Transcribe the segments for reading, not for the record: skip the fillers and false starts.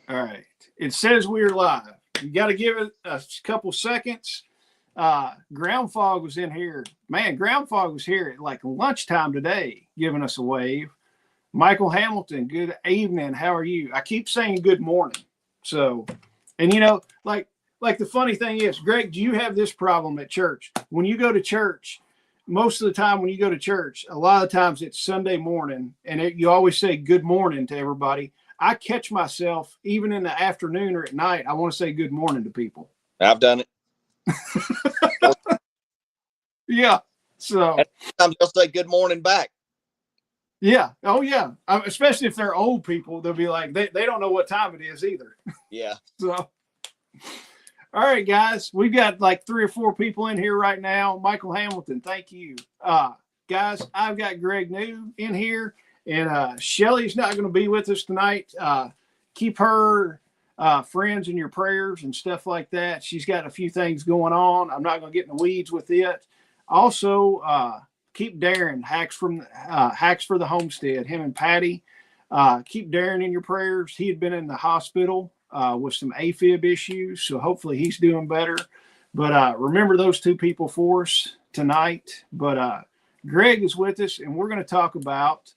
All right. It says we're live. You got to give it a couple seconds. Ground Fog was in here. Man, Ground Fog was here at like lunchtime today, giving us a wave. Michael Hamilton, good evening. How are you? I keep saying good morning. So, and you know, like the funny thing is, Greg, do you have this problem at church? When you go to church, most of the time when you go to church, a lot of times it's Sunday morning, and you always say good morning to everybody. I catch myself even in the afternoon or at night. I want to say good morning to people. I've done it. Yeah. So sometimes they'll say good morning back. Yeah. Oh, yeah. Especially if they're old people, they'll be like, they don't know what time it is either. Yeah. So, all right, guys, we've got like 3 or 4 people in here right now. Michael Hamilton, thank you. Guys, I've got Greg New in here, and Shelly's not going to be with us tonight. Keep her friends in your prayers and stuff like that. She's got a few things going on. I'm not going to get in the weeds with it. Also, keep Darren, Hacks for the Homestead, him and Patty. Keep Darren in your prayers. He had been in the hospital with some AFib issues, so hopefully he's doing better. But remember those 2 people for us tonight. But Greg is with us, and we're going to talk about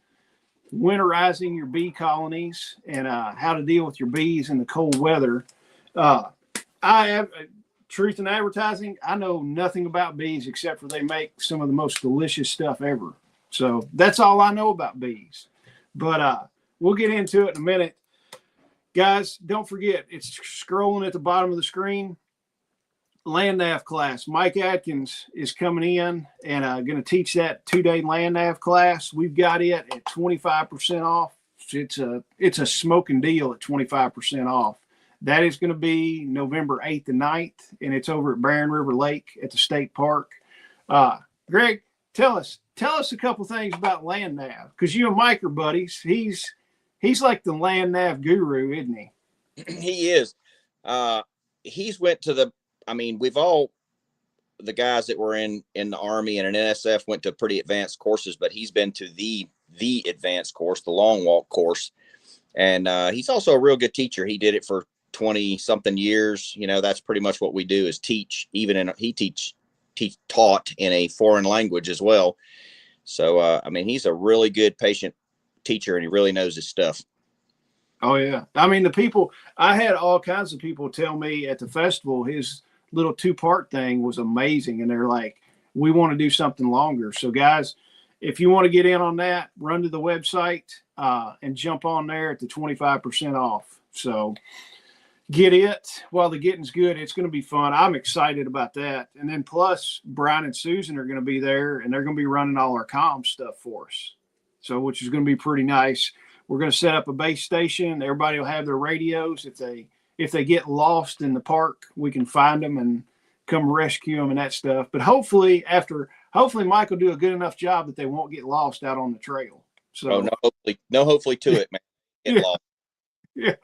winterizing your bee colonies and how to deal with your bees in the cold weather. I have truth in advertising. I know nothing about bees except for they make some of the most delicious stuff ever. So that's all I know about bees. But we'll get into it in a minute. Guys, don't forget, it's scrolling at the bottom of the screen. Land nav class. Mike Atkins is coming in and going to teach that 2-day land nav class. We've got it at 25% off. It's a smoking deal at 25% off. That is going to be November 8th and 9th, and it's over at Barren River Lake at the state park. Greg, tell us a couple things about land nav, because you and Mike are buddies. He's like the land nav guru, isn't he? He is. He's went to the. I mean, we've all the guys that were in the Army and an NSF went to pretty advanced courses, but he's been to the advanced course, the long walk course, and he's also a real good teacher. He did it for 20 something years. You know, that's pretty much what we do is teach. He taught in a foreign language as well. So I mean, he's a really good patient teacher, and he really knows his stuff. Oh yeah, I mean I had all kinds of people tell me at the festival his little 2-part thing was amazing, and they're like, we want to do something longer. So guys, if you want to get in on that, run to the website and jump on there at the 25% off. So get it while the getting's good. It's going to be fun. I'm excited about that. And then plus Brian and Susan are going to be there, and they're going to be running all our comm stuff for us. So, which is going to be pretty nice. We're going to set up a base station. Everybody will have their radios. If they get lost in the park, we can find them and come rescue them and that stuff. But hopefully Mike will do a good enough job that they won't get lost out on the trail. So hopefully to it, man. Get lost. Yeah.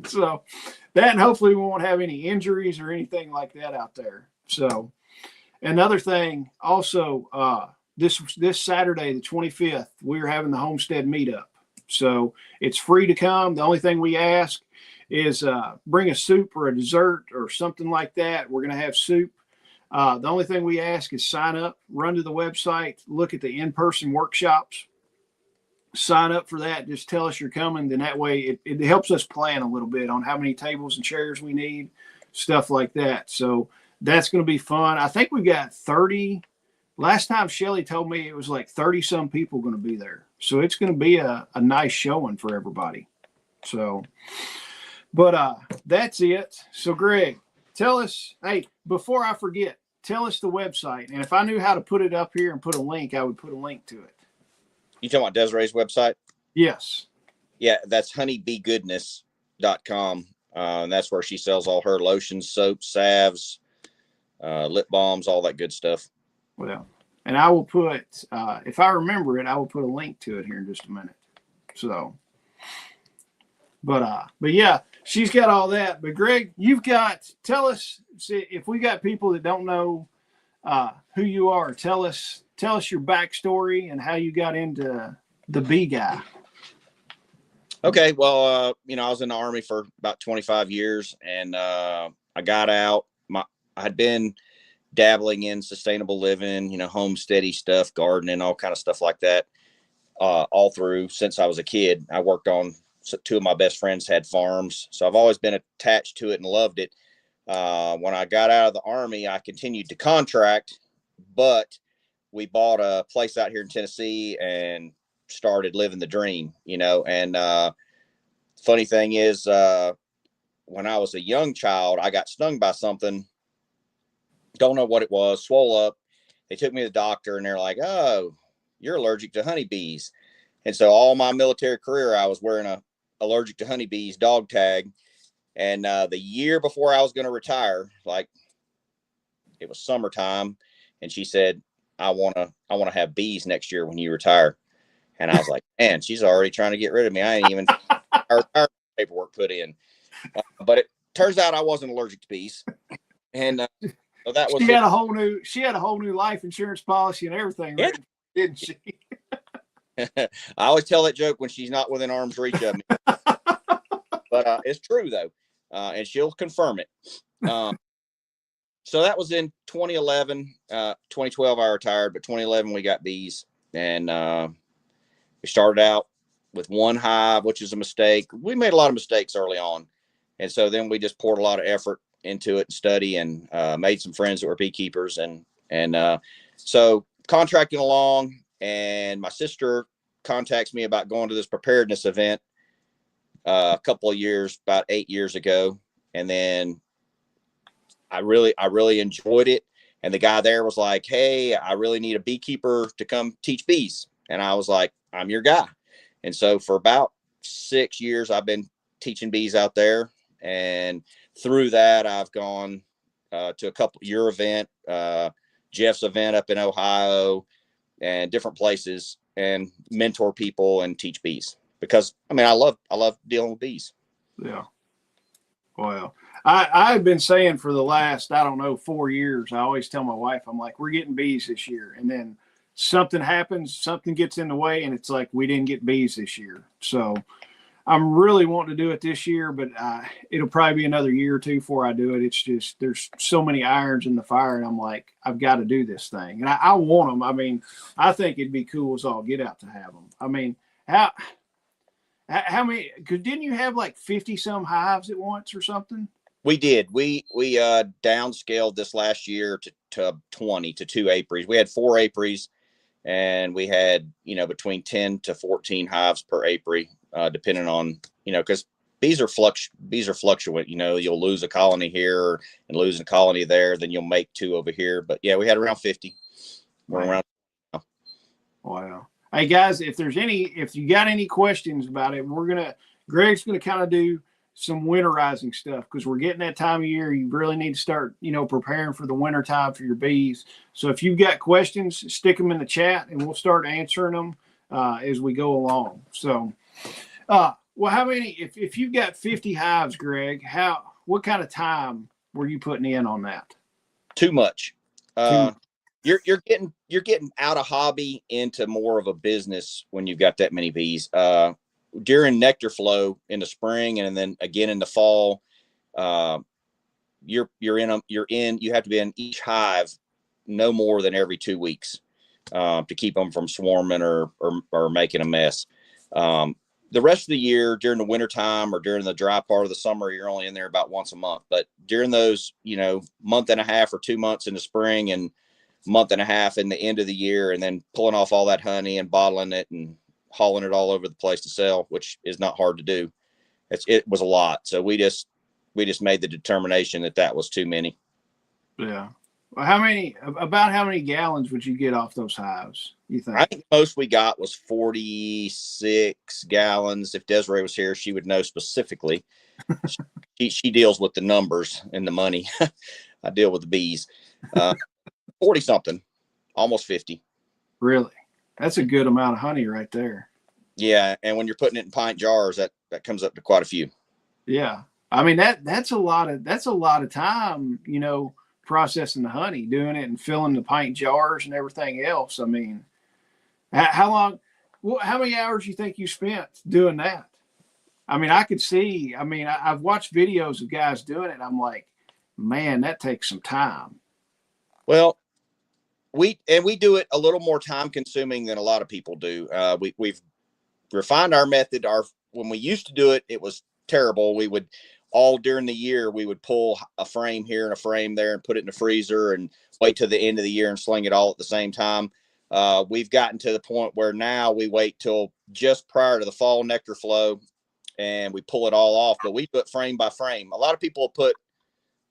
So that, and hopefully we won't have any injuries or anything like that out there. So another thing also, this Saturday, the 25th, we're having the Homestead meetup. So it's free to come. The only thing we ask is bring a soup or a dessert or something like that. We're going to have soup. The only thing we ask is sign up, run to the website, look at the in-person workshops, sign up for that. Just tell us you're coming. Then that way it helps us plan a little bit on how many tables and chairs we need, stuff like that. So that's going to be fun. I think we got 30. Last time Shelly told me it was like 30 some people going to be there. So it's going to be a nice showing for everybody. So, but that's it. So Greg, tell us, hey, before I forget, tell us the website. And if I knew how to put it up here and put a link, I would put a link to it. You talking about Desiree's website? Yes. Yeah, that's honeybeegoodness.com. And that's where she sells all her lotions, soaps, salves, lip balms, all that good stuff. Well, and I will put, if I remember it, I will put a link to it here in just a minute. So, but yeah, she's got all that. But Greg, tell us, see, if we got people that don't know who you are, tell us your backstory and how you got into the bee guy. Okay. Well, I was in the Army for about 25 years, and I got out. I had been dabbling in sustainable living, homesteady stuff, gardening, all kind of stuff like that, all through since I was a kid. I worked on, two of my best friends had farms, so I've always been attached to it and loved it. When I got out of the Army, I continued to contract, but we bought a place out here in Tennessee and started living the dream, and funny thing is, when I was a young child, I got stung by something. Don't know what it was, swole up. They took me to the doctor and they're like, "Oh, you're allergic to honeybees." And so all my military career, I was wearing a allergic to honeybees dog tag. And the year before I was going to retire, like it was summertime, and she said, I want to have bees next year when you retire." And I was like, man, she's already trying to get rid of me. I ain't even our paperwork put in. But it turns out I wasn't allergic to bees. And so that was she had a whole new life insurance policy and everything, right? Didn't she? I always tell that joke when she's not within arm's reach of me. But it's true, though. And she'll confirm it. So that was in 2011. 2012, I retired, but 2011, we got bees. And we started out with one hive, which is a mistake. We made a lot of mistakes early on. And so then we just poured a lot of effort into it and study, and made some friends that were beekeepers. And so contracting along, and my sister contacts me about going to this preparedness event a couple of years, about 8 years ago. And then I really enjoyed it. And the guy there was like, "Hey, I really need a beekeeper to come teach bees." And I was like, "I'm your guy." And so for about 6 years, I've been teaching bees out there. And through that, I've gone to a couple your event, Jeff's event up in Ohio, and different places, and mentor people and teach bees, because I love dealing with bees. Yeah. Well, I've been saying for the last, I don't know, 4 years, I always tell my wife, I'm like, we're getting bees this year. And then something happens, something gets in the way, and it's like, we didn't get bees this year. So I'm really wanting to do it this year, but it'll probably be another year or two before I do it. It's just, there's so many irons in the fire, and I'm like, I've got to do this thing. And I want them. I think it'd be cool as all get out to have them. How many, because didn't you have like 50 some hives at once or something? We did. We downscaled this last year to 20 to 2 apiaries. We had 4 apiaries, and we had, between 10 to 14 hives per apiary, depending on, because bees are fluctuant. You'll lose a colony here and lose a colony there, then you'll make 2 over here. But yeah, we had around 50. We're around. Wow. Hey guys, if you got any questions about it, Greg's gonna kind of do some winterizing stuff, because we're getting that time of year. You really need to start, preparing for the winter time for your bees. So if you've got questions, stick them in the chat, and we'll start answering them as we go along. So, well, how many? If you've got 50 hives, Greg, what kind of time were you putting in on that? Too much. You're getting out of hobby into more of a business when you've got that many bees. During nectar flow in the spring, and then again in the fall, you have to be in each hive no more than every 2 weeks to keep them from swarming or making a mess. The rest of the year, during the winter time or during the dry part of the summer, you're only in there about once a month. But during those, month and a half or 2 months in the spring, and month and a half in the end of the year, and then pulling off all that honey and bottling it and hauling it all over the place to sell, which is not hard to do. It was a lot. So we just made the determination that was too many. Yeah. Well, how many gallons would you get off those hives, you think? I think most we got was 46 gallons. If Desiree was here, she would know specifically. she deals with the numbers and the money. I deal with the bees. 40 something, almost 50. Really? That's a good amount of honey right there. Yeah, and when you're putting it in pint jars, that comes up to quite a few. Yeah, that's a lot of time, processing the honey, doing it and filling the pint jars and everything else. How long? How many hours do you think you spent doing that? I mean, I could see. I mean, I've watched videos of guys doing it. I'm like, man, that takes some time. Well, we do it a little more time consuming than a lot of people do. We've refined our method. When we used to do it, it was terrible. We would all during the year we would pull a frame here and a frame there and put it in the freezer and wait till the end of the year and sling it all at the same time. We've gotten to the point where now we wait till just prior to the fall nectar flow and we pull it all off. But we put frame by frame. A lot of people put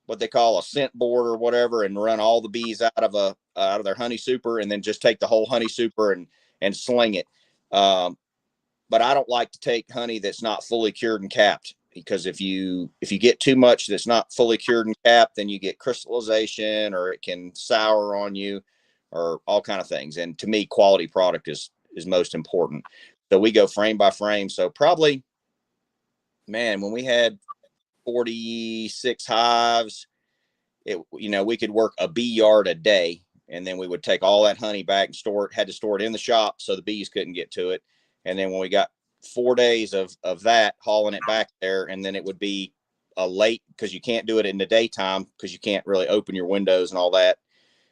what they call a scent board or whatever and run all the bees out of their honey super and then just take the whole honey super and sling it. But I don't like to take honey that's not fully cured and capped, because if you get too much that's not fully cured and capped, then you get crystallization or it can sour on you or all kind of things. And to me, quality product is most important. So we go frame by frame. So probably, man, when we had 46 hives, we could work a bee yard a day, and then we would take all that honey back and had to store it in the shop so the bees couldn't get to it. And then when we got 4 days of that, hauling it back there, and then it would be a late, because you can't do it in the daytime because you can't really open your windows and all that.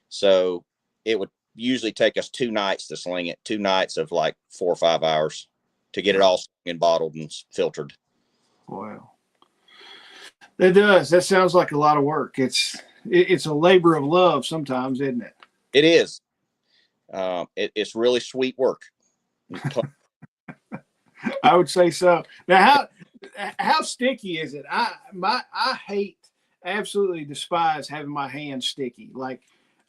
So it would usually take us 2 nights to sling it, 2 nights of like 4 or 5 hours to get it all and bottled and filtered. Wow. It does. That sounds like a lot of work. It's a labor of love sometimes, isn't it? It is. It's really sweet work. I would say so. Now, how sticky is it? I absolutely despise having my hands sticky. Like,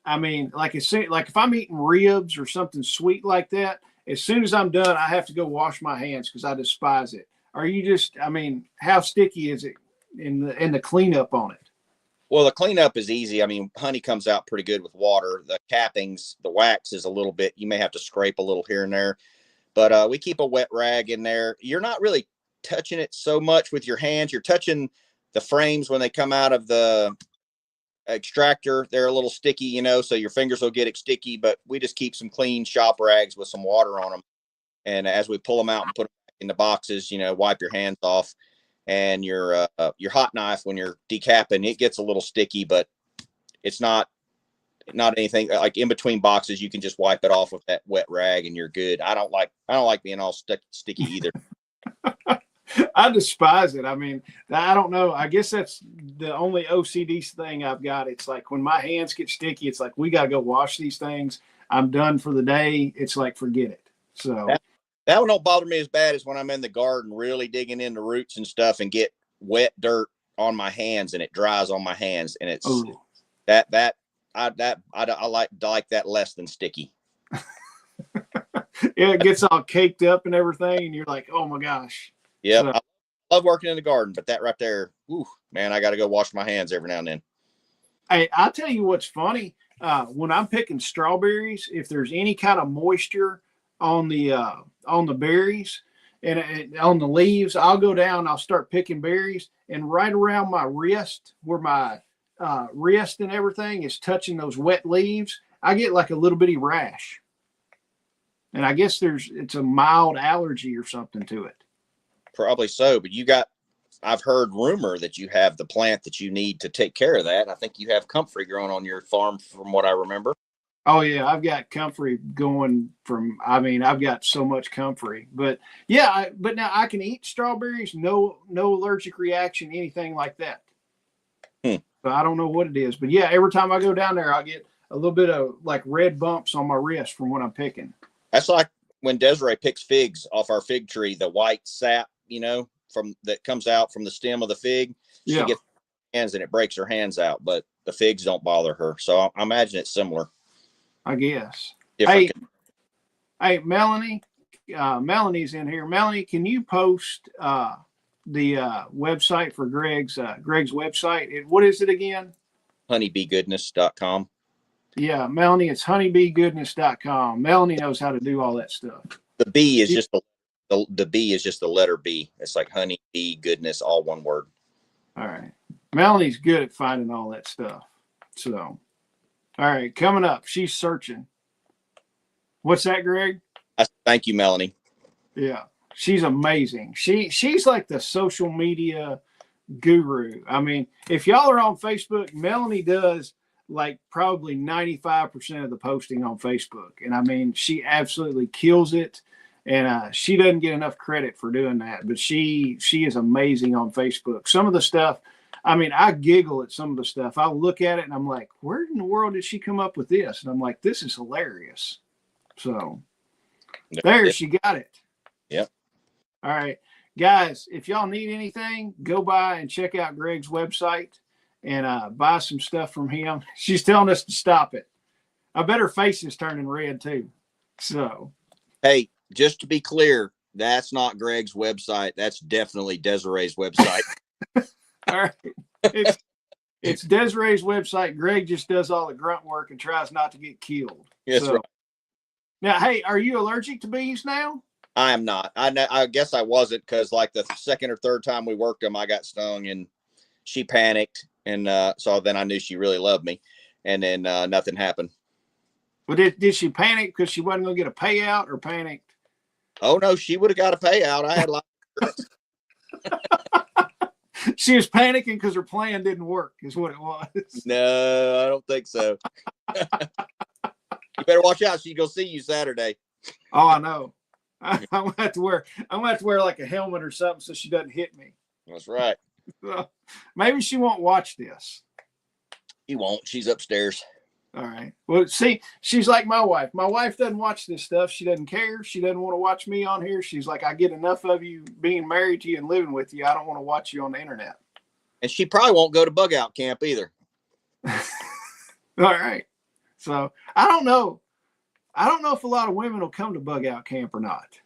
I mean, like if I'm eating ribs or something sweet like that, as soon as I'm done, I have to go wash my hands because I despise it. Are you just? I mean, how sticky is it in the cleanup on it? Well, the cleanup is easy. I mean, honey comes out pretty good with water. The cappings, the wax is a little bit, you may have to scrape a little here and there, but we keep a wet rag in there. You're not really touching it so much with your hands. You're touching the frames when they come out of the extractor. They're a little sticky, so your fingers will get it sticky, but we just keep some clean shop rags with some water on them. And as we pull them out and put them back in the boxes, wipe your hands off. And your hot knife, when you're decapping, it gets a little sticky, but it's not anything like in between boxes. You can just wipe it off with that wet rag and you're good. I don't like being all sticky either. I despise it. I mean, I don't know. I guess that's the only OCD thing I've got. It's like when my hands get sticky, it's like, we got to go wash these things. I'm done for the day. It's like, forget it. So that one don't bother me as bad as when I'm in the garden really digging into roots and stuff and get wet dirt on my hands and it dries on my hands. And it's I like that less than sticky. Yeah, it gets all caked up and everything. And you're like, oh my gosh. Yeah. So, I love working in the garden, but that right there, man, I got to go wash my hands every now and then. Hey, I'll tell you what's funny. When I'm picking strawberries, if there's any kind of moisture on the berries and on the leaves, I'll go down, I'll start picking berries, and right around my wrist, where my wrist and everything is touching those wet leaves, I get like a little bitty rash. And I guess it's a mild allergy or something to it. Probably so, but I've heard rumor that you have the plant that you need to take care of that. I think you have comfrey growing on your farm from what I remember. Oh yeah, I've got comfrey going I've got so much comfrey, but yeah, but now I can eat strawberries, no allergic reaction, anything like that. So I don't know what it is, but yeah, every time I go down there, I get a little bit of like red bumps on my wrist from what I'm picking. That's like when Desiree picks figs off our fig tree, the white sap, that comes out from the stem of the fig. She gets hands and it breaks her hands out, but the figs don't bother her. So I imagine it's similar. I guess. Different. Hey, Melanie. Melanie's in here. Melanie, can you post the website for Greg's website? What is it again? honeybeegoodness.com. Yeah, Melanie, it's honeybeegoodness.com. Melanie knows how to do all that stuff. The B is just the B is just the letter B. It's like honey, bee, goodness, all one word. All right. Melanie's good at finding all that stuff. So, all right, coming up, she's searching. What's that, Greg? Thank you, Melanie. Yeah. she's amazing. She's like the social media guru. I mean, if y'all are on Facebook, Melanie does like probably 95% of the posting on Facebook. And I mean, she absolutely kills it. And she doesn't get enough credit for doing that, but she is amazing on Facebook. Some of the stuff, I mean, I giggle at some of the stuff. I look at it and I'm like, where in the world did she come up with this? And I'm like, this is hilarious. So there, she got it. Yep. All right, guys, if y'all need anything, go by and check out Greg's website and buy some stuff from him. She's telling us to stop it. I bet her face is turning red too. So, hey, just to be clear, that's not Greg's website. That's definitely Desiree's website. all right. It's Desiree's website. Greg just does all the grunt work and tries not to get killed. Yes, so, right. Now, hey, are you allergic to bees now? I am not. I guess I wasn't, because like the second or third time we worked them, I got stung and she panicked. And so then I knew she really loved me. And then nothing happened. Well, did she panic because she wasn't going to get a payout, or panicked? Oh, no, she would have got a payout. I had a lot She was panicking because her plan didn't work, is what it was. No, I don't think so. You better watch out. She's going to see you Saturday. Oh, I know. I'm gonna have to wear like a helmet or something so she doesn't hit me. That's right. So, maybe she won't watch this. She won't. She's upstairs. All right. Well, see, she's like my wife. My wife doesn't watch this stuff. She doesn't care. She doesn't want to watch me on here. She's like, I get enough of you being married to you and living with you. I don't want to watch you on the internet. And she probably won't go to bug out camp either. All right. So I don't know. I don't know if a lot of women will come to bug out camp or not.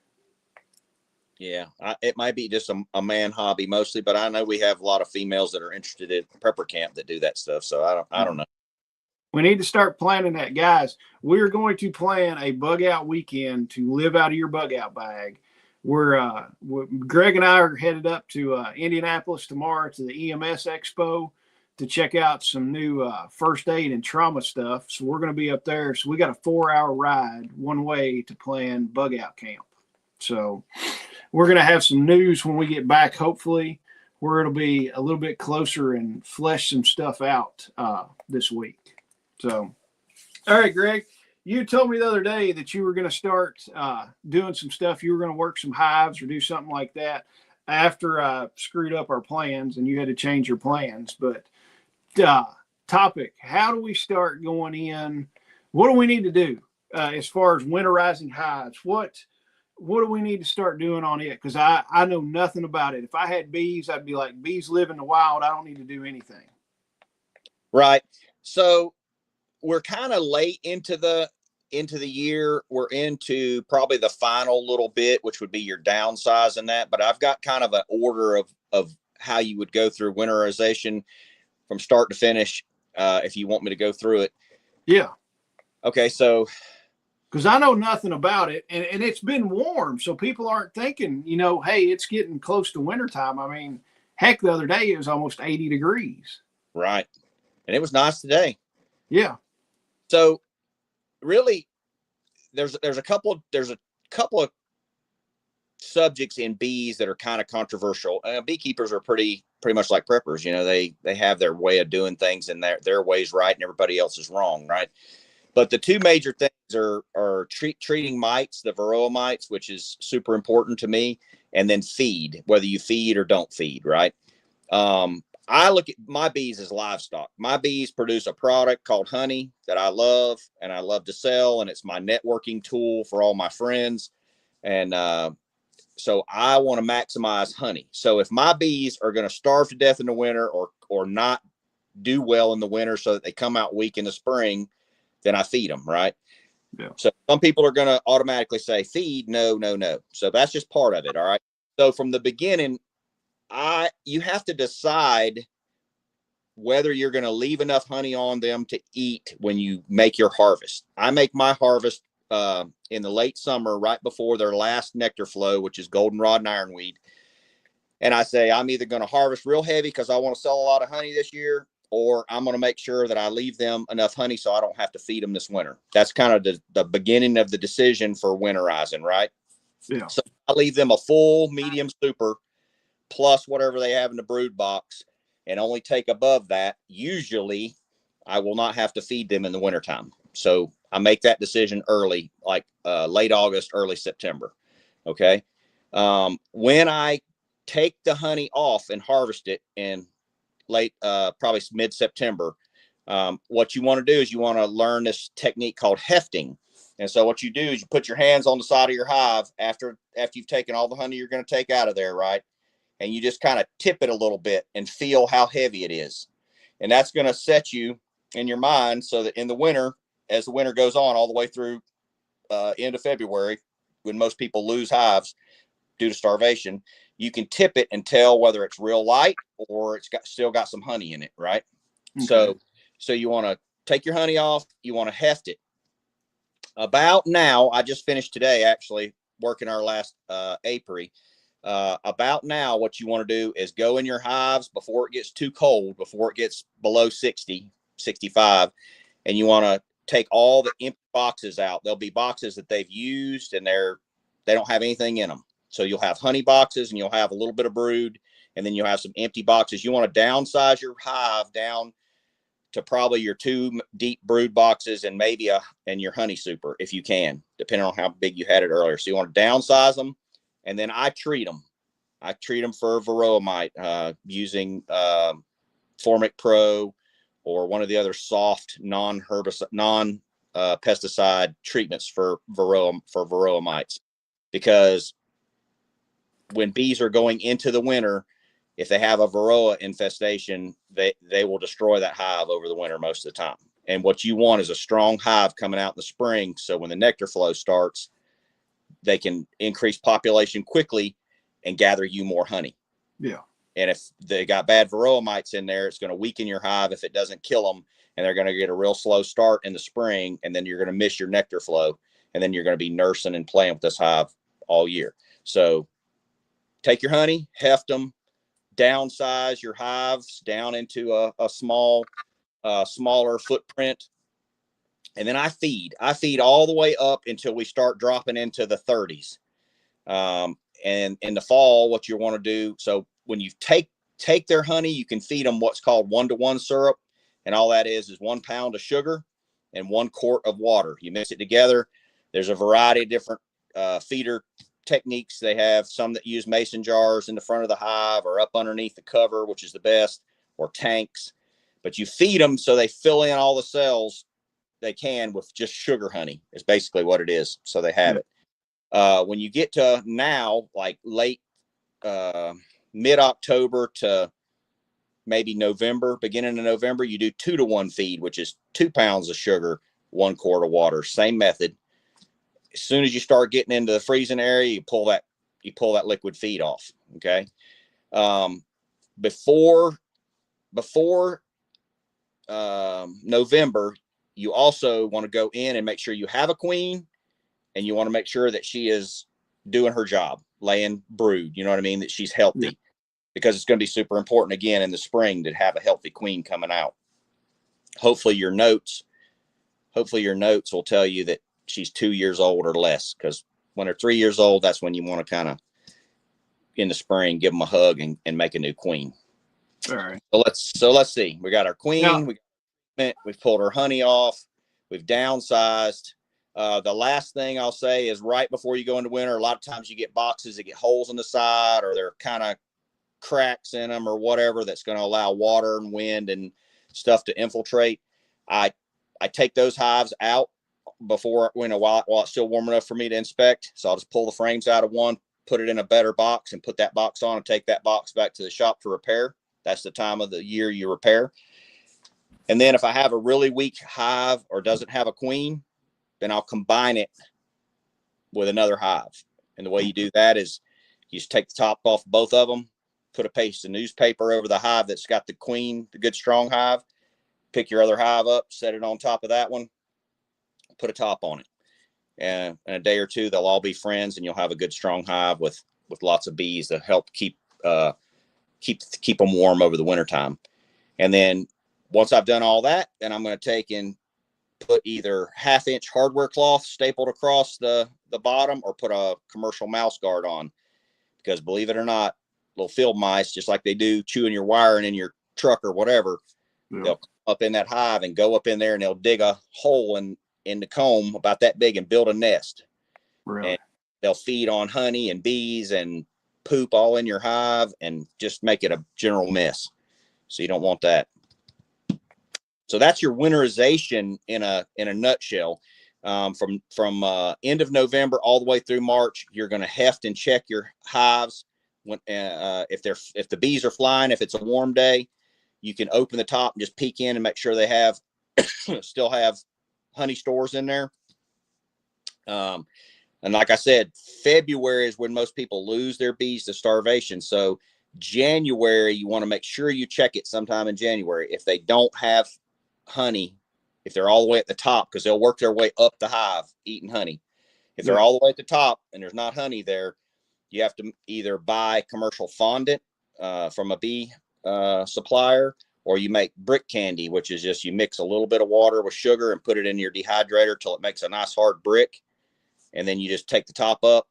Yeah, it might be just a man hobby mostly, but I know we have a lot of females that are interested in prepper camp that do that stuff. So I don't know. We need to start planning that, guys. We're going to plan a bug out weekend to live out of your bug out bag. Greg and I are headed up to Indianapolis tomorrow to the EMS Expo to check out some new first aid and trauma stuff. So we're going to be up there. So we got a 4-hour ride one way to plan bug out camp. So we're going to have some news when we get back, hopefully, where it'll be a little bit closer and flesh some stuff out this week. So, all right, Greg, you told me the other day that you were going to start doing some stuff. You were going to work some hives or do something like that after I screwed up our plans and you had to change your plans. But topic, how do we start going in? What do we need to do as far as winterizing hives? What do we need to start doing on it? Because I know nothing about it. If I had bees, I'd be like, bees live in the wild. I don't need to do anything. Right. So we're kind of late into the year. We're into probably the final little bit, which would be your downsize and that. But I've got kind of an order of how you would go through winterization from start to finish, if you want me to go through it. Yeah. Okay. So, because I know nothing about it, and it's been warm, so people aren't thinking, hey, it's getting close to wintertime. I mean, heck, the other day it was almost 80 degrees. Right. And it was nice today. Yeah. So really, there's a couple of subjects in bees that are kind of controversial. Beekeepers are pretty much like preppers. They have their way of doing things, and their way's right and everybody else is wrong, right? But the two major things are treating mites, the varroa mites, which is super important to me, and then feed, whether you feed or don't feed, right? I look at my bees as livestock. My bees produce a product called honey that I love and I love to sell, and it's my networking tool for all my friends. And so I want to maximize honey. So if my bees are going to starve to death in the winter or not do well in the winter so that they come out weak in the spring, then I feed them, right? Yeah. So some people are going to automatically say feed. No. So that's just part of it. All right. So from the beginning, you have to decide whether you're going to leave enough honey on them to eat when you make your harvest. I make my harvest in the late summer, right before their last nectar flow, which is goldenrod and ironweed. And I say, I'm either going to harvest real heavy because I want to sell a lot of honey this year, or I'm going to make sure that I leave them enough honey so I don't have to feed them this winter. That's kind of the beginning of the decision for winterizing, right? Yeah. So I leave them a full medium super plus whatever they have in the brood box and only take above that. Usually I will not have to feed them in the wintertime. So I make that decision early, like late August, early September. Okay. When I take the honey off and harvest it in late, probably mid-September, what you want to do is you want to learn this technique called hefting. And so what you do is you put your hands on the side of your hive after you've taken all the honey you're going to take out of there, right? And you just kind of tip it a little bit and feel how heavy it is. And that's going to set you in your mind so that in the winter, as the winter goes on all the way through end of February, when most people lose hives due to starvation, you can tip it and tell whether it's real light or it's still got some honey in it, right? Okay. So you want to take your honey off, you want to heft it. About now, I just finished today actually working our last apiary. About now, what you want to do is go in your hives before it gets too cold, before it gets below 60, 65, and you want to take all the empty boxes out. There'll be boxes that they've used and they don't have anything in them. So you'll have honey boxes and you'll have a little bit of brood, and then you'll have some empty boxes. You want to downsize your hive down to probably your 2 deep brood boxes and maybe and your honey super if you can, depending on how big you had it earlier. So you want to downsize them, and then I treat them. I treat them for varroa mite using Formic Pro or one of the other soft non-pesticide treatments for varroa mites, because when bees are going into the winter, if they have a varroa infestation, they will destroy that hive over the winter most of the time. And what you want is a strong hive coming out in the spring, so when the nectar flow starts, they can increase population quickly and gather you more honey. Yeah. And if they got bad varroa mites in there, it's going to weaken your hive if it doesn't kill them, and they're going to get a real slow start in the spring, and then you're going to miss your nectar flow, and then you're going to be nursing and playing with this hive all year. So take your honey, heft them, downsize your hives down into a smaller footprint. And then I feed all the way up until we start dropping into the 30s. And in the fall, what you want to do, so when you take their honey, you can feed them what's called 1-to-1 syrup. And all that is 1 pound of sugar and 1 quart of water. You mix it together. There's a variety of different feeder techniques. They have some that use mason jars in the front of the hive or up underneath the cover, which is the best, or tanks. But you feed them so they fill in all the cells they can with just sugar honey is basically what it is. So they have it. When you get to now, like late mid-October to maybe November, beginning of November, you do 2-to-1 feed, which is 2 pounds of sugar, 1 quart of water. Same method. As soon as you start getting into the freezing area, you pull that liquid feed off. Okay. Before November, you also want to go in and make sure you have a queen, and you want to make sure that she is doing her job, laying brood. You know what I mean? That she's healthy. Yeah. Because it's going to be super important again in the spring to have a healthy queen coming out. Hopefully your notes will tell you that she's 2 years old or less, because when they're 3 years old, that's when you want to kind of in the spring give them a hug and make a new queen. All right. So let's see. We got our queen. We've pulled her honey off. We've downsized. The last thing I'll say is right before you go into winter, a lot of times you get boxes that get holes in the side, or they're kind of cracks in them or whatever that's going to allow water and wind and stuff to infiltrate. I take those hives out before, while it's still warm enough for me to inspect. So I'll just pull the frames out of one, put it in a better box, and put that box on and take that box back to the shop for repair. That's the time of the year you repair. And then if I have a really weak hive or doesn't have a queen, then I'll combine it with another hive. And the way you do that is you just take the top off both of them, put a piece of newspaper over the hive that's got the queen, the good strong hive, pick your other hive up, set it on top of that one, put a top on it. And in a day or two, they'll all be friends, and you'll have a good strong hive with lots of bees to help keep them warm over the wintertime. And then once I've done all that, then I'm going to take and put either 1/2 inch hardware cloth stapled across the the bottom or put a commercial mouse guard on, because believe it or not, little field mice, just like they do chewing your wiring in your truck or whatever, they'll come up in that hive and go up in there and they'll dig a hole in the comb about that big and build a nest. Really? And they'll feed on honey and bees and poop all in your hive and just make it a general mess. So you don't want that. So that's your winterization in a nutshell. From end of November all the way through March, you're going to heft and check your hives. When if the bees are flying, if it's a warm day, you can open the top and just peek in and make sure they have still have honey stores in there. And like I said, February is when most people lose their bees to starvation. So January, you want to make sure you check it sometime in January. If they don't have honey, if they're all the way at the top, because they'll work their way up the hive eating honey. If they're all the way at the top and there's not honey there, you have to either buy commercial fondant from a bee supplier, or you make brick candy, which is just you mix a little bit of water with sugar and put it in your dehydrator till it makes a nice hard brick. And then you just take the top up,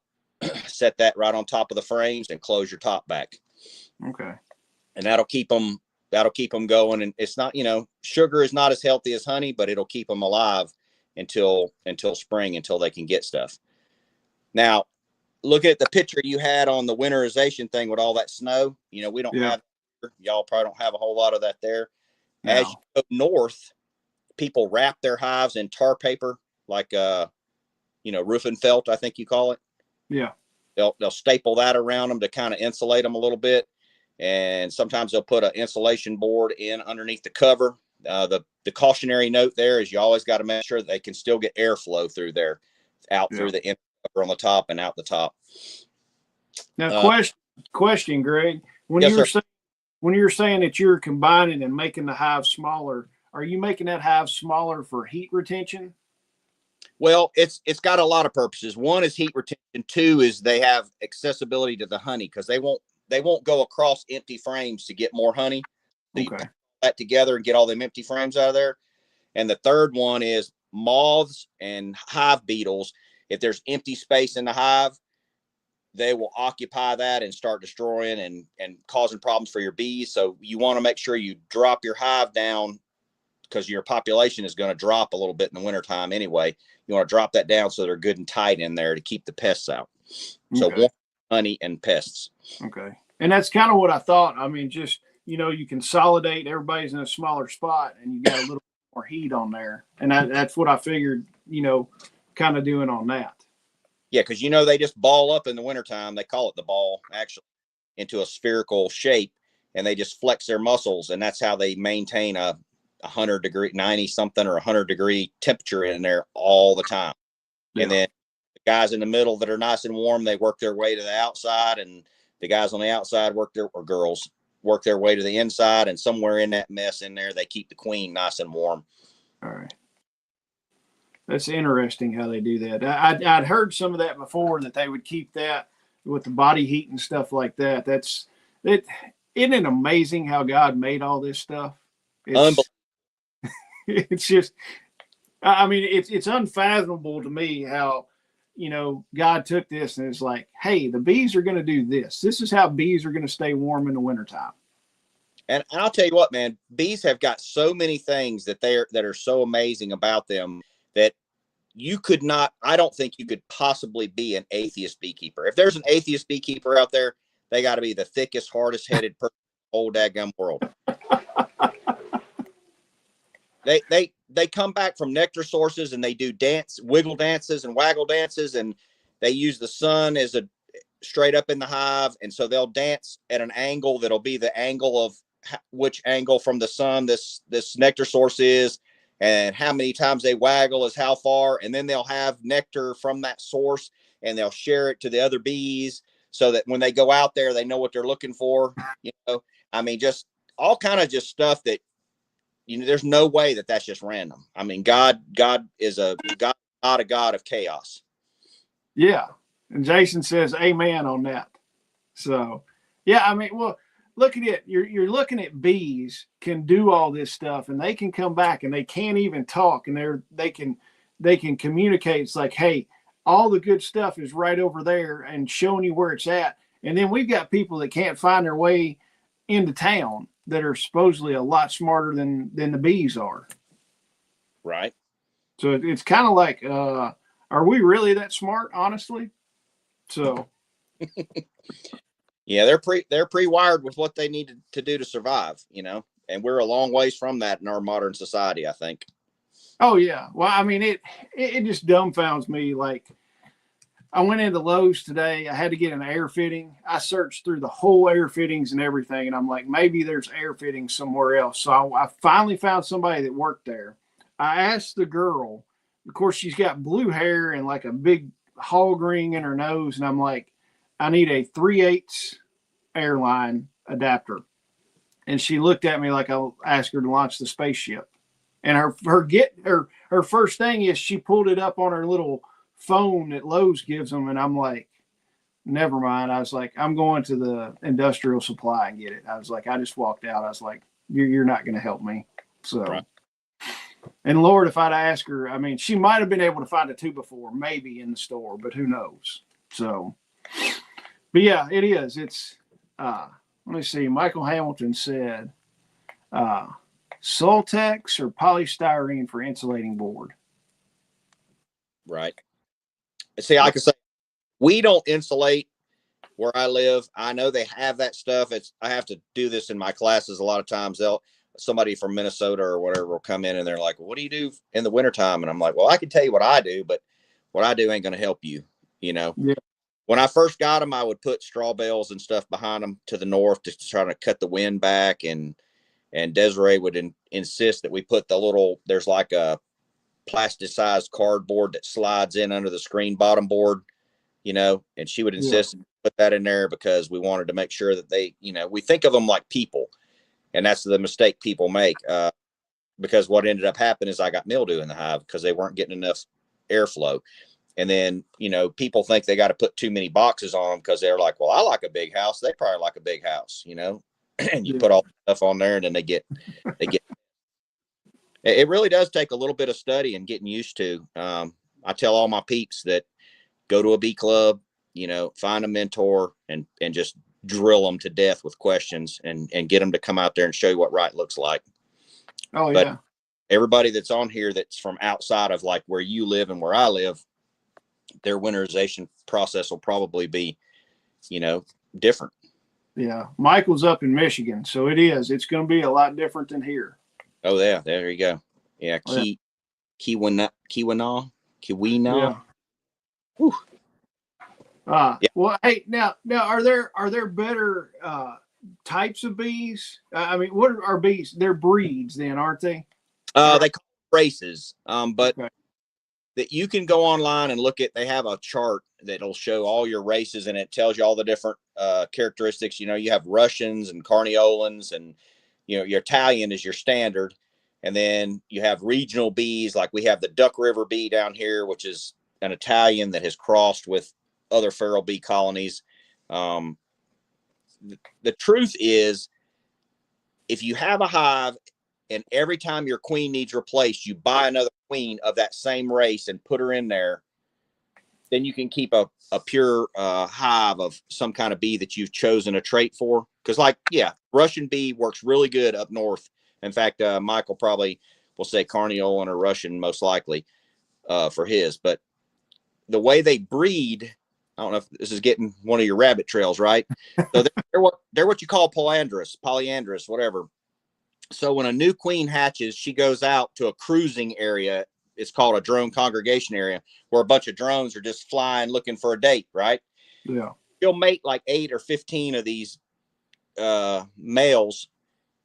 set that right on top of the frames and close your top back. Okay. And that'll keep them going. And it's not, sugar is not as healthy as honey, but it'll keep them alive until spring, until they can get stuff. Now, look at the picture you had on the winterization thing with all that snow. We don't have, y'all probably don't have a whole lot of that there. No. As you go north, people wrap their hives in tar paper, like, roofing felt, I think you call it. Yeah. They'll staple that around them to kind of insulate them a little bit. And sometimes they'll put an insulation board in underneath the cover. The cautionary note there is you always got to make sure that they can still get airflow through there, out through the cover on the top and out the top. Now, question, Greg, when you're saying that you're combining and making the hive smaller, are you making that hive smaller for heat retention? Well, it's got a lot of purposes. One is heat retention. Two is they have accessibility to the honey, because they won't go across empty frames to get more honey. So you put that together and get all them empty frames out of there. And the third one is moths and hive beetles. If there's empty space in the hive, they will occupy that and start destroying and causing problems for your bees. So you want to make sure you drop your hive down, because your population is going to drop a little bit in the wintertime anyway. You want to drop that down so they're good and tight in there to keep the pests out. So warm, honey, and pests. Okay. And that's kind of what I thought. I mean, just, you consolidate, everybody's in a smaller spot and you got a little more heat on there. And that's what I figured, kind of doing on that. Yeah, because, they just ball up in the wintertime. They call it the ball, actually, into a spherical shape, and they just flex their muscles. And that's how they maintain a 100-degree, 90 something or 100-degree temperature in there all the time. Yeah. And then the guys in the middle that are nice and warm, they work their way to the outside, and the guys on the outside girls work their way to the inside, and somewhere in that mess in there, they keep the queen nice and warm. All right. That's interesting how they do that. I'd heard some of that before, that they would keep that with the body heat and stuff like that. Isn't it amazing how God made all this stuff? It's just, I mean, it's unfathomable to me how, God took this and it's like, hey, the bees are going to do this. This is how bees are going to stay warm in the wintertime. And I'll tell you what, man, bees have got so many things that are so amazing about them that I don't think you could possibly be an atheist beekeeper. If there's an atheist beekeeper out there, they got to be the thickest, hardest headed person in the whole daggum world. They come back from nectar sources and they do wiggle dances and waggle dances, and they use the sun as a straight up in the hive. And so they'll dance at an angle that'll be the angle of which angle from the sun this nectar source is, and how many times they waggle is how far. And then they'll have nectar from that source and they'll share it to the other bees so that when they go out there, they know what they're looking for. I mean, just all kind of just stuff that, there's no way that that's just random. I mean, God is not a God of chaos. Yeah. And Jason says amen on that. So, yeah, I mean, well, look at it. You're looking at bees can do all this stuff, and they can come back and they can't even talk, and they can communicate. It's like, hey, all the good stuff is right over there and showing you where it's at. And then we've got people that can't find their way into town that are supposedly a lot smarter than the bees are. Right. So it's kind of like, are we really that smart, honestly? So yeah, they're pre-wired with what they need to do to survive, you know, and we're a long ways from that in our modern society, I think. oh yeah. Well, I mean, it just dumbfounds me. Like, I went into Lowe's today. I had to get an air fitting. I searched through the whole air fittings and everything, and I'm like, maybe there's air fittings somewhere else. So I finally found somebody that worked there. I asked the girl. Of course, she's got blue hair and like a big hog ring in her nose, and I'm like, I need a 3/8 airline adapter. And she looked at me like I asked her to launch the spaceship. And her first thing is she pulled it up on her little phone that Lowe's gives them, and I'm like, never mind. I was like, I'm going to the industrial supply and get it. I was like, I just walked out. I was like, you're not going to help me. So, right. And Lord, if I'd asked her, I mean, she might have been able to find a 2x4 maybe in the store, but who knows? So, but yeah, it is. It's, let me see. Michael Hamilton said, Soltex or polystyrene for insulating board. Right. See, I can say we don't insulate where I live. I know they have that stuff. I have to do this in my classes. A lot of times somebody from Minnesota or whatever will come in and they're like, well, what do you do in the wintertime? And I'm like, well, I can tell you what I do, but what I do ain't going to help you. You know, Yeah. When I first got them, I would put straw bales and stuff behind them to the north to try to cut the wind back. And Desiree would insist that we put there's like a plasticized cardboard that slides in under the screen bottom board, you know, and she would insist put that in there because we wanted to make sure that they, you know, we think of them like people, and that's the mistake people make. Because what ended up happening is I got mildew in the hive because they weren't getting enough airflow. And then, you know, people think they got to put too many boxes on them because they're like, well, I like a big house. They probably like a big house, you know, and you put all the stuff on there and then they get, it really does take a little bit of study and getting used to. I tell all my peeps that go to a bee club, you know, find a mentor and just drill them to death with questions and get them to come out there and show you what right looks like. Oh, but yeah. Everybody that's on here that's from outside of like where you live and where I live, their winterization process will probably be, you know, different. Yeah. Michael's up in Michigan, so it's going to be a lot different than here. Oh yeah, there you go. Yeah, Keweenaw. Yeah. Whew. Yeah. Well, hey, now are there better types of bees? I mean, what are bees? They're breeds, then, aren't they? They call races, but okay. that you can go online and look at. They have a chart that'll show all your races, and it tells you all the different characteristics. You know, you have Russians and Carniolans, and you know your Italian is your standard, and then you have regional bees. Like we have the Duck River bee down here, which is an Italian that has crossed with other feral bee colonies. The truth is, if you have a hive and every time your queen needs replaced, you buy another queen of that same race and put her in there, then you can keep a pure hive of some kind of bee that you've chosen a trait for. Because like, yeah, Russian bee works really good up north. In fact, Michael probably will say Carniolan or Russian most likely for his. But the way they breed, I don't know if this is getting one of your rabbit trails, right? So they're what you call polyandrous, whatever. So when a new queen hatches, she goes out to a cruising area. It's called a drone congregation area where a bunch of drones are just flying looking for a date, right? Yeah. She'll mate like 8 or 15 of these males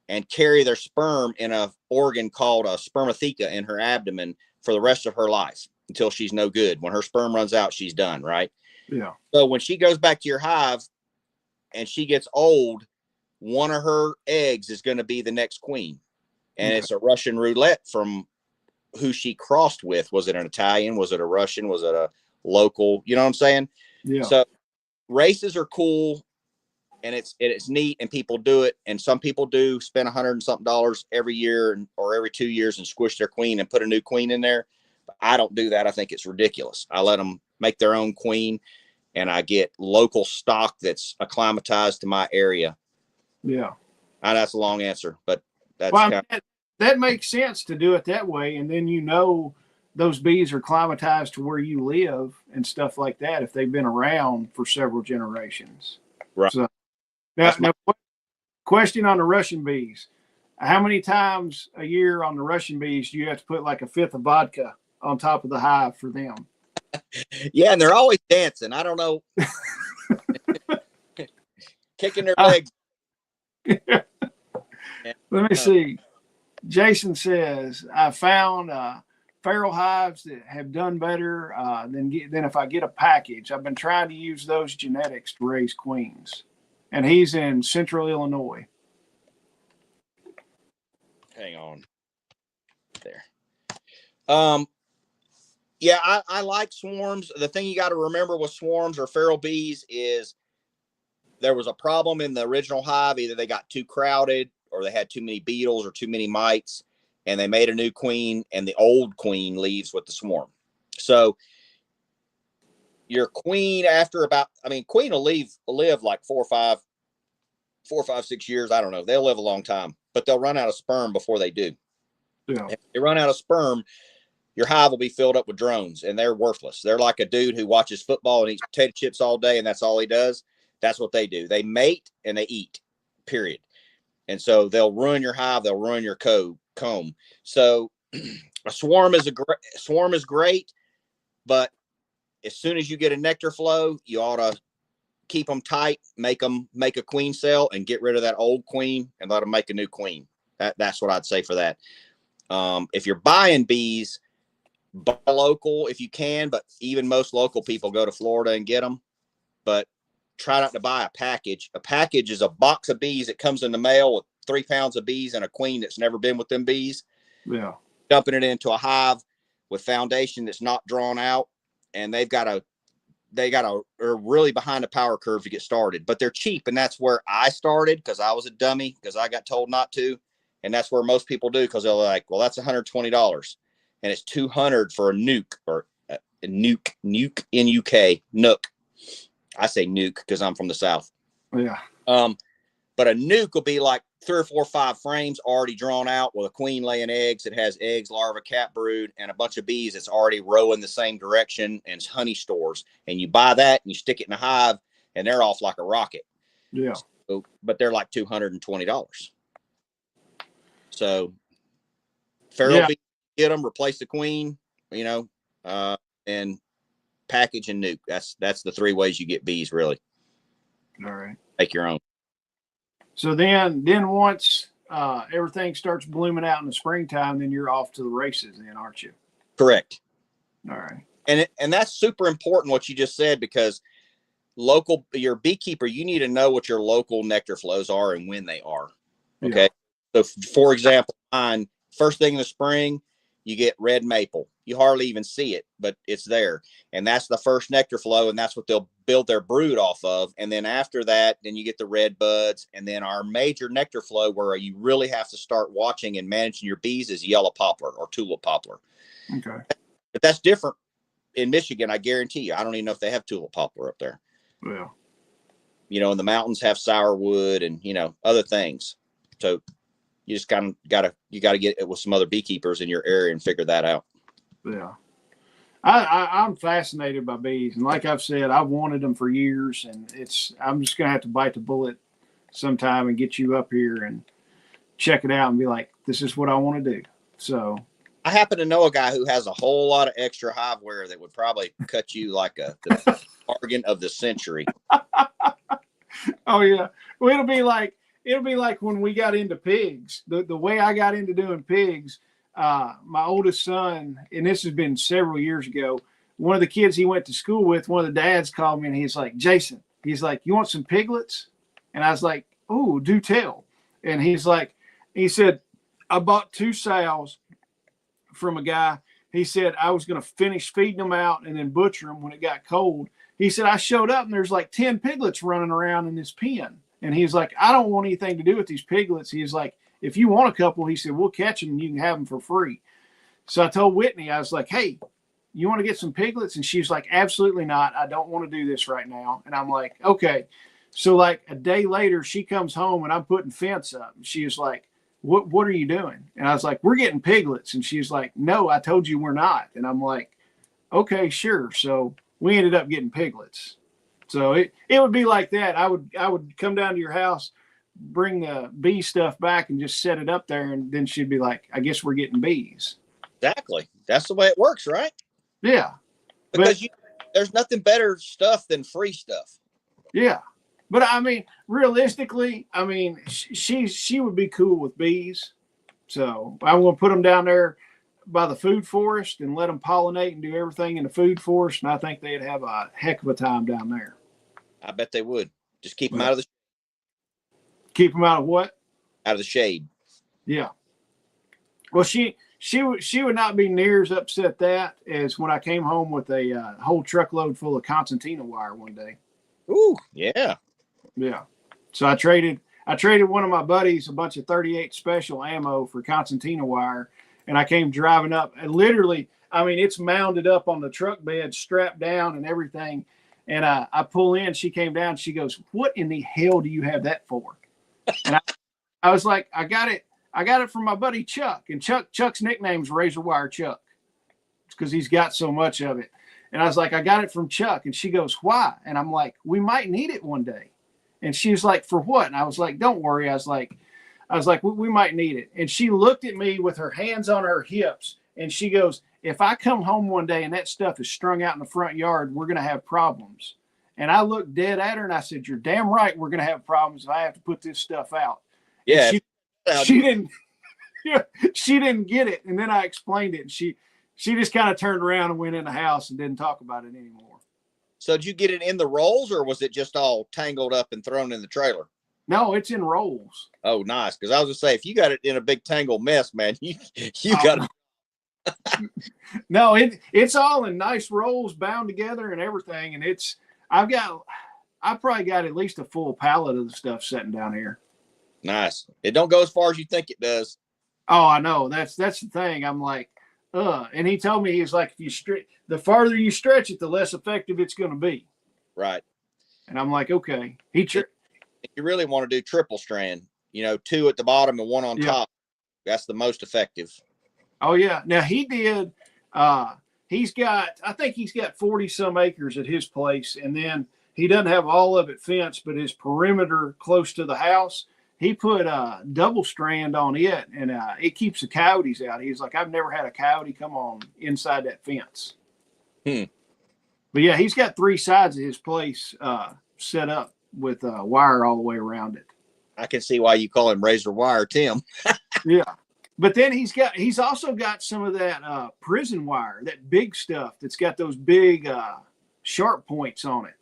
and carry their sperm in a organ called a spermatheca in her abdomen for the rest of her life until she's no good. When her sperm runs out, she's done, right? Yeah. So when she goes back to your hive and she gets old, one of her eggs is going to be the next queen. And it's a Russian roulette from who she crossed with. Was it an Italian? Was it a Russian? Was it a local? You know what I'm saying? Yeah. So races are cool and it's neat and people do it. And some people do spend $100 and something every year or every 2 years and squish their queen and put a new queen in there. But I don't do that. I think it's ridiculous. I let them make their own queen, and I get local stock that's acclimatized to my area. Yeah. That's a long answer, but that's well, that makes sense to do it that way. And then, those bees are climatized to where you live and stuff like that if they've been around for several generations. right. So now question on the Russian bees. How many times a year on the Russian bees do you have to put like a fifth of vodka on top of the hive for them? Yeah, and they're always dancing. I don't know. Kicking their legs. Let me see. Jason says, I found feral hives that have done better than if I get a package. I've been trying to use those genetics to raise queens. And he's in central Illinois. Hang on. There. Yeah, I like swarms. The thing you got to remember with swarms or feral bees is there was a problem in the original hive. Either they got too crowded or they had too many beetles or too many mites, and they made a new queen, and the old queen leaves with the swarm. So your queen, after queen will live like 4 or 5, 6 years. I don't know. They'll live a long time, but they'll run out of sperm before they do. Yeah. If they run out of sperm, your hive will be filled up with drones, and they're worthless. They're like a dude who watches football and eats potato chips all day, and that's all he does. That's what they do. They mate and they eat, period. And so they'll ruin your hive. They'll ruin your comb. So a swarm is great, but as soon as you get a nectar flow, you ought to keep them tight, make a queen cell, and get rid of that old queen and let them make a new queen. That's what I'd say for that. If you're buying bees, buy local if you can, but even most local people go to Florida and get them. But try not to buy a package. A package is a box of bees that comes in the mail with 3 pounds of bees and a queen that's never been with them bees. Yeah. Dumping it into a hive with foundation that's not drawn out, and they got are really behind the power curve to get started. But they're cheap, and that's where I started because I was a dummy because I got told not to, and that's where most people do because they're like, well, that's $120, and it's $200 for a nuke or a nuke N-U-K. I say nuke because I'm from the South. Yeah. But a nuke will be like 3 or 4 or 5 frames already drawn out with a queen laying eggs. It has eggs, larva, cat brood, and a bunch of bees that's already rowing the same direction, and it's honey stores. And you buy that and you stick it in a hive, and they're off like a rocket. Yeah. So, but they're like $220. So feral bees, get them, replace the queen, and package and nuke. That's the 3 ways you get bees, really. All right. Make your own. So then once everything starts blooming out in the springtime, then you're off to the races then, aren't you? Correct. All right. And that's super important what you just said, because your beekeeper, you need to know what your local nectar flows are and when they are. Okay. Yeah. So for example, mine, first thing in the spring, you get red maple. You hardly even see it, but it's there. And that's the first nectar flow, and that's what they'll build their brood off of. And then after that, then you get the red buds. And then our major nectar flow where you really have to start watching and managing your bees is yellow poplar or tulip poplar. Okay. But that's different in Michigan, I guarantee you. I don't even know if they have tulip poplar up there. Yeah. And the mountains have sourwood and, other things. So you just kind of gotta get it with some other beekeepers in your area and figure that out. Yeah. I'm fascinated by bees, and like I've said, I've wanted them for years, and I'm just gonna have to bite the bullet sometime and get you up here and check it out and be like, this is what I want to do. So I happen to know a guy who has a whole lot of extra hiveware that would probably cut you like the bargain of the century. Oh yeah. Well, it'll be like when we got into pigs. The way I got into doing pigs, my oldest son, and this has been several years ago, one of the kids he went to school with, one of the dads called me and he's like, Jason, he's like, you want some piglets? And I was like, oh, do tell. And he said, I bought 2 sows from a guy. He said, I was going to finish feeding them out and then butcher them when it got cold. He said, I showed up and there's like 10 piglets running around in this pen. And he's like, I don't want anything to do with these piglets. He's like, if you want a couple, he said, we'll catch them and you can have them for free. So I told Whitney, I was like, hey, you want to get some piglets? And she's like, absolutely not. I don't want to do this right now. And I'm like, okay. So like a day later, she comes home and I'm putting fence up. And she was like, what are you doing? And I was like, we're getting piglets. And she's like, no, I told you we're not. And I'm like, okay, sure. So we ended up getting piglets. So it would be like that. I would come down to your house, bring the bee stuff back and just set it up there. And then she'd be like, I guess we're getting bees. Exactly. That's the way it works, right? Yeah. Because there's nothing better stuff than free stuff. Yeah. But I mean, realistically, I mean, she would be cool with bees. So I'm going to put them down there by the food forest and let them pollinate and do everything in the food forest. And I think they'd have a heck of a time down there. I bet they would. Just keep them out of the Keep them out of what? Out of the shade. Yeah. Well, she would not be near as upset that as when I came home with a whole truckload full of concertina wire one day. Ooh, yeah. Yeah. So I traded one of my buddies a bunch of 38 special ammo for concertina wire, and I came driving up and literally, I mean, it's mounded up on the truck bed, strapped down and everything. And I pull in, she came down, she goes, what in the hell do you have that for? And I was like, I got it from my buddy Chuck. And Chuck's nickname's Razor Wire Chuck. It's because he's got so much of it. And I was like, I got it from Chuck. And she goes, why? And I'm like, we might need it one day. And she was like, for what? And I was like, don't worry. I was like, we might need it. And she looked at me with her hands on her hips. And she goes, if I come home one day and that stuff is strung out in the front yard, we're going to have problems. And I looked dead at her and I said, you're damn right. We're going to have problems if I have to put this stuff out. Yeah. She didn't, she didn't get it. And then I explained it. And she just kind of turned around and went in the house and didn't talk about it anymore. So did you get it in the rolls or was it just all tangled up and thrown in the trailer? No, it's in rolls. Oh, nice. Because I was going to say, if you got it in a big tangled mess, man, you got it. No, it's all in nice rolls bound together and everything. And I probably got at least a full pallet of the stuff sitting down here. Nice. It don't go as far as you think it does. Oh, I know. That's the thing. I'm like, and he told me, he's like, the farther you stretch it, the less effective it's going to be. Right. And I'm like, okay. You really want to do triple strand, 2 at the bottom and 1 on top. That's the most effective. Oh yeah. Now he did, I think he's got 40 some acres at his place. And then he doesn't have all of it fenced, but his perimeter close to the house, he put a double strand on it and it keeps the coyotes out. He's like, I've never had a coyote come on inside that fence. But yeah, he's got 3 sides of his place set up with wire all the way around it. I can see why you call him Razor Wire Tim. Yeah. But then he's also got some of that prison wire, that big stuff that's got those big sharp points on it.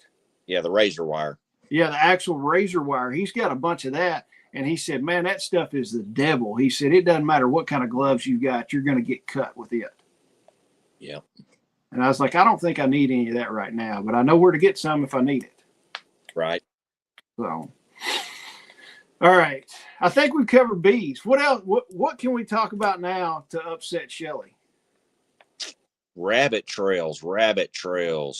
Yeah, the razor wire. Yeah, the actual razor wire. He's got a bunch of that. And he said, man, that stuff is the devil. He said, it doesn't matter what kind of gloves you've got, you're going to get cut with it. Yeah. And I was like, I don't think I need any of that right now, but I know where to get some if I need it. Right. So, all right. I think we've covered bees. What else? What can we talk about now to upset Shelly? Rabbit trails. Well,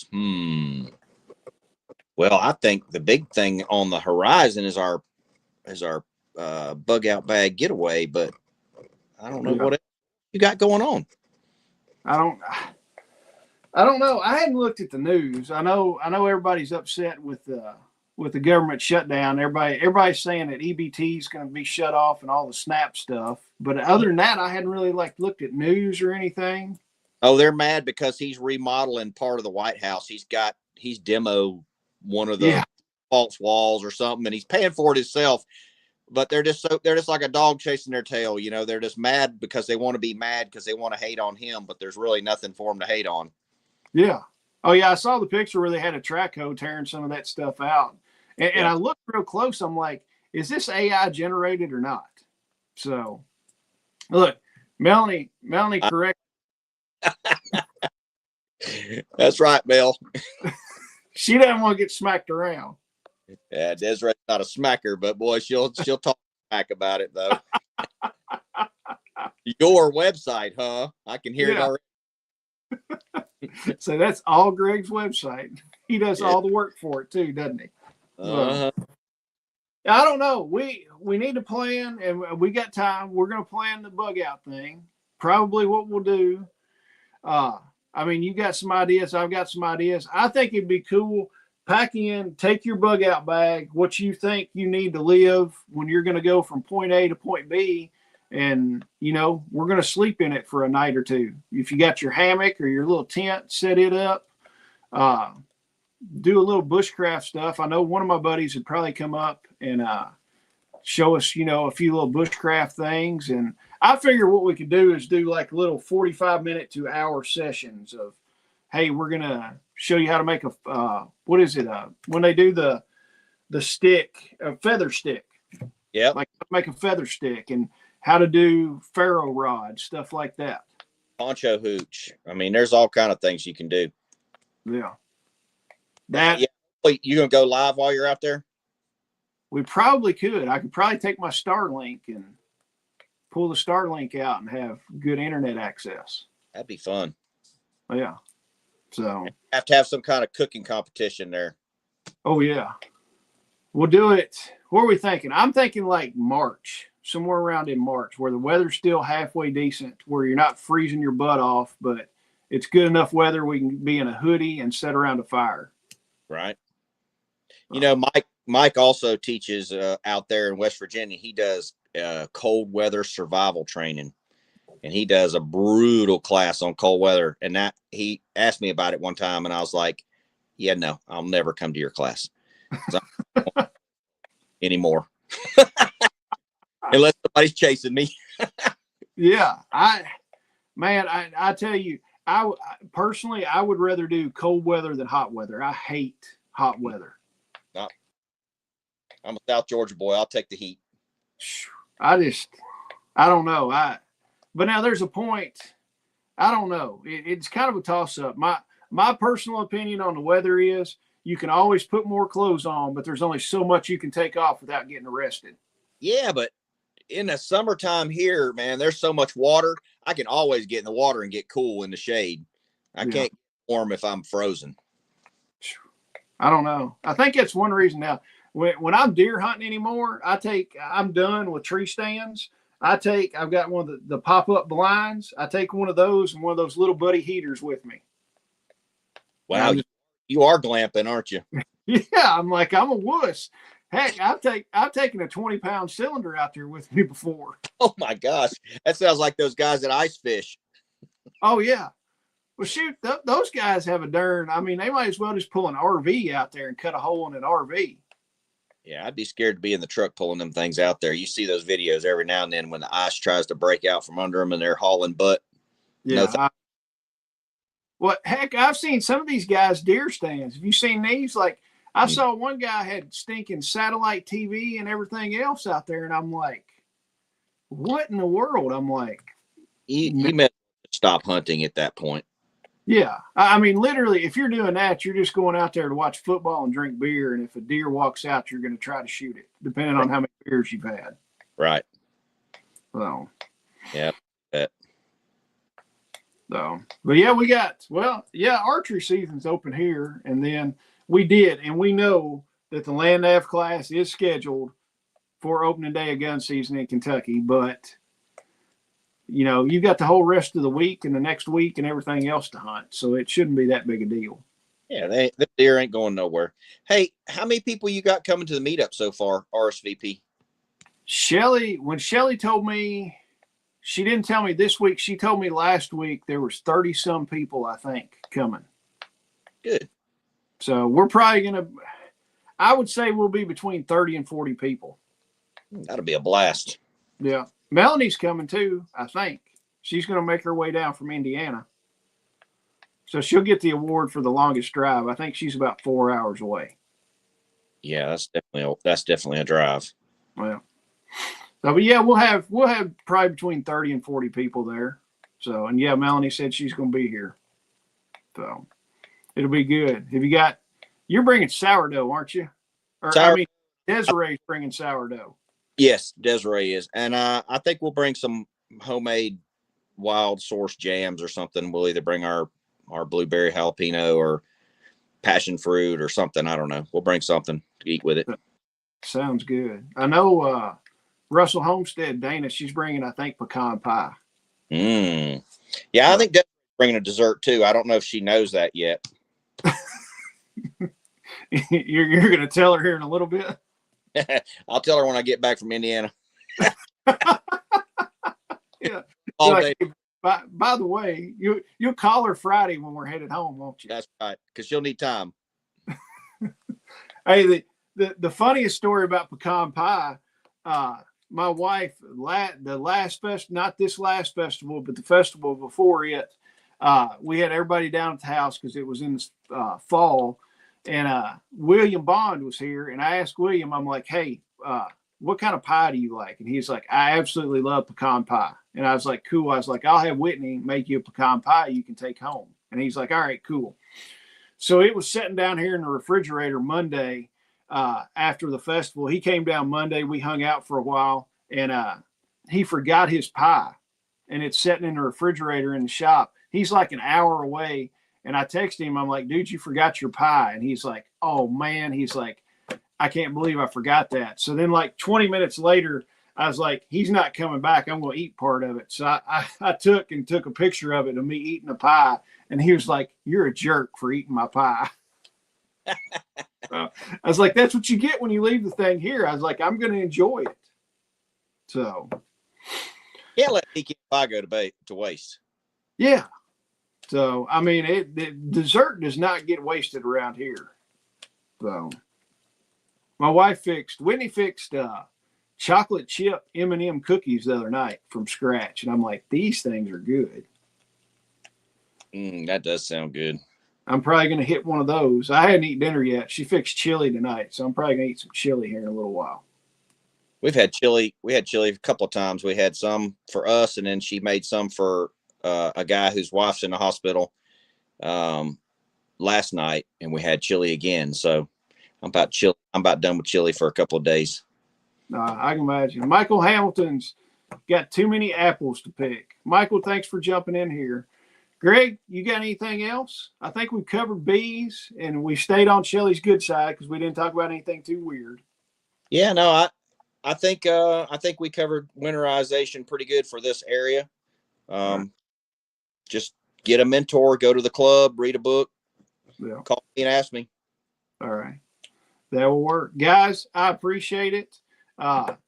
I think the big thing on the horizon is our bug out bag getaway, but I don't know what else you got going on. I don't know. I hadn't looked at the news. I know everybody's upset with the government shutdown. Everybody's saying that EBT is going to be shut off and all the SNAP stuff. But other than that, I hadn't really looked at news or anything. Oh, they're mad because he's remodeling part of the White House. He's demoed one of the false walls or something, and he's paying for it himself. But they're just like a dog chasing their tail. They're just mad because they want to be mad because they want to hate on him, but there's really nothing for him to hate on. Yeah. Oh yeah. I saw the picture where they had a track hoe tearing some of that stuff out. And I looked real close. I'm like, is this AI generated or not? So look, Melanie, correct. That's right, Bill. She doesn't want to get smacked around. Yeah, Desiree's not a smacker, but boy, she'll talk smack about it though. Your website, huh? I can hear it already. So that's all Greg's website. He does Yeah. all the work for it too, doesn't he? Uh-huh. I don't know. We need to plan, and we got time. We're going to plan the bug out thing. Probably what we'll do. I mean, you got some ideas. I've got some ideas. I think it'd be cool. Pack in, take your bug out bag, what you think you need to live when you're going to go from point A to point B. And, you know, we're going to sleep in it for a night or two. If you got your hammock or your little tent, set it up. Do a little bushcraft stuff. I know one of my buddies would probably come up and show us, you know, a few little bushcraft things. And I figure what we could do is do like little 45-minute to hour sessions of, hey, we're going to show you how to make a, what is it? When they do the stick, a feather stick. Yeah. Like make a feather stick and how to do ferro rod, stuff like that. Poncho hooch. I mean, there's all kind of things you can do. Yeah. That. Yeah. Wait, you going to go live while you're out there? We probably could. I could probably take my Starlink and pull the Starlink out and have good internet access. That'd be fun. Yeah. So have to have some kind of cooking competition there. Oh yeah. We'll do it. What are we thinking? I'm thinking like March, somewhere around in March, where the weather's still halfway decent, where you're not freezing your butt off, but it's good enough weather we can be in a hoodie and sit around a fire. Right. You know, Mike also teaches out there in West Virginia. He does cold weather survival training, and he does a brutal class on cold weather. And that he asked me about it one time, and I was like, "Yeah, no, I'll never come to your class anymore, unless somebody's chasing me." Yeah, I tell you, I personally I would rather do cold weather than hot weather. I hate hot weather. I'm a South Georgia boy. I'll take the heat. I don't know. But now there's a point. I don't know. It's kind of a toss up. My personal opinion on the weather is you can always put more clothes on, but there's only so much you can take off without getting arrested. Yeah, but in the summertime here, man, there's so much water. I can always get in the water and get cool in the shade. I can't get warm if I'm frozen. I don't know. I think that's one reason now. When I'm deer hunting anymore, I'm done with tree stands. I've got one of the pop-up blinds. I take one of those and one of those little buddy heaters with me. Wow, you are glamping, aren't you? Yeah, I'm a wuss. Heck, I've taken a 20-pound cylinder out there with me before. Oh my gosh, that sounds like those guys that ice fish. Oh yeah. Well, shoot, those guys have a darn. I mean, they might as well just pull an RV out there and cut a hole in an RV. Yeah, I'd be scared to be in the truck pulling them things out there. You see those videos every now and then when the ice tries to break out from under them and they're hauling butt. Yeah. Well, heck, I've seen some of these guys' deer stands. Have you seen these? Like, I saw one guy had stinking satellite TV and everything else out there, and I'm like, what in the world? I'm like, he meant to stop hunting at that point. Yeah. I mean, literally, if you're doing that, you're just going out there to watch football and drink beer. And if a deer walks out, you're going to try to shoot it, depending on how many beers you've had. Right. So. Yeah. So, but yeah, archery season's open here. And then we know that the land nav class is scheduled for opening day of gun season in Kentucky. But, you know, you got the whole rest of the week and the next week and everything else to hunt. So it shouldn't be that big a deal. Yeah, the deer ain't going nowhere. Hey, how many people you got coming to the meetup so far, RSVP? When Shelly told me, she didn't tell me this week. She told me last week there was 30 some people, I think, coming. Good. So we're probably I would say we'll be between 30 and 40 people. That'll be a blast. Yeah. Melanie's coming too, I think. She's going to make her way down from Indiana. So she'll get the award for the longest drive. I think she's about 4 hours away. Yeah, that's definitely a drive. Well, so, but yeah, we'll have probably between 30 and 40 people there. So, and yeah, Melanie said she's going to be here. So it'll be good. You're bringing sourdough, aren't you? Desiree's bringing sourdough. Yes, Desiree is. And I think we'll bring some homemade wild source jams or something. We'll either bring our our blueberry jalapeno or passion fruit or something. I don't know. We'll bring something to eat with it. Sounds good. I know Russell Homestead, Dana, she's bringing, I think, pecan pie. Yeah, I think Debbie's bringing a dessert too. I don't know if she knows that yet. You're going to tell her here in a little bit? I'll tell her when I get back from Indiana. Yeah. All like, day. By the way, you'll call her Friday when we're headed home, won't you? That's right, because she'll need time. Hey, the funniest story about pecan pie, my wife, the last fest, not this last festival, but the festival before it, we had everybody down at the house because it was in the fall, and William Bond was here, and I asked William, I'm like, hey, what kind of pie do you like? And he's like, I absolutely love pecan pie. And I was like, cool. I was like, I'll have Whitney make you a pecan pie you can take home. And he's like, all right, cool. So it was sitting down here in the refrigerator Monday after the festival. He came down Monday. We hung out for a while, and he forgot his pie, and it's sitting in the refrigerator in the shop. He's like an hour away, and I texted him. I'm like, dude, you forgot your pie. And he's like, oh, man. He's like, I can't believe I forgot that. So then like 20 minutes later, I was like, he's not coming back. I'm going to eat part of it. So I took a picture of it of me eating a pie. And he was like, you're a jerk for eating my pie. I was like, that's what you get when you leave the thing here. I was like, I'm going to enjoy it. So. Can't let Beekeeping pie go to waste. Yeah. So, I mean, the dessert does not get wasted around here. So. My wife Whitney fixed chocolate chip M&M cookies the other night from scratch. And I'm like, these things are good. That does sound good. I'm probably going to hit one of those. I hadn't eaten dinner yet. She fixed chili tonight. So I'm probably going to eat some chili here in a little while. We've had chili. We had chili a couple of times. We had some for us, and then she made some for a guy whose wife's in the hospital last night, and we had chili again. So I'm about done with chili for a couple of days. I can imagine. Michael Hamilton's got too many apples to pick. Michael, thanks for jumping in here. Greg, you got anything else? I think we've covered bees, and we stayed on Shelly's good side because we didn't talk about anything too weird. Yeah, no, I think we covered winterization pretty good for this area. Just get a mentor, go to the club, read a book, call me and ask me. All right. That will work. Guys, I appreciate it.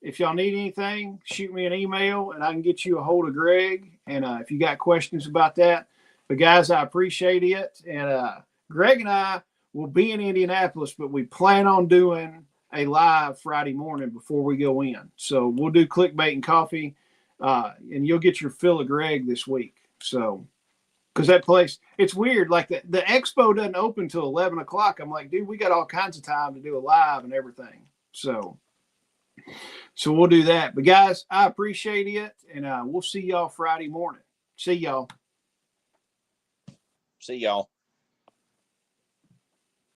If y'all need anything, shoot me an email and I can get you a hold of Greg. And if you got questions about that. But guys, I appreciate it. And Greg and I will be in Indianapolis, but we plan on doing a live Friday morning before we go in. So we'll do clickbait and coffee, and you'll get your fill of Greg this week. So, because that place, it's weird. Like the expo doesn't open till 11 o'clock. I'm like, dude, we got all kinds of time to do a live and everything. So we'll do that. But guys, I appreciate it, and we'll see y'all Friday morning. See y'all. See y'all.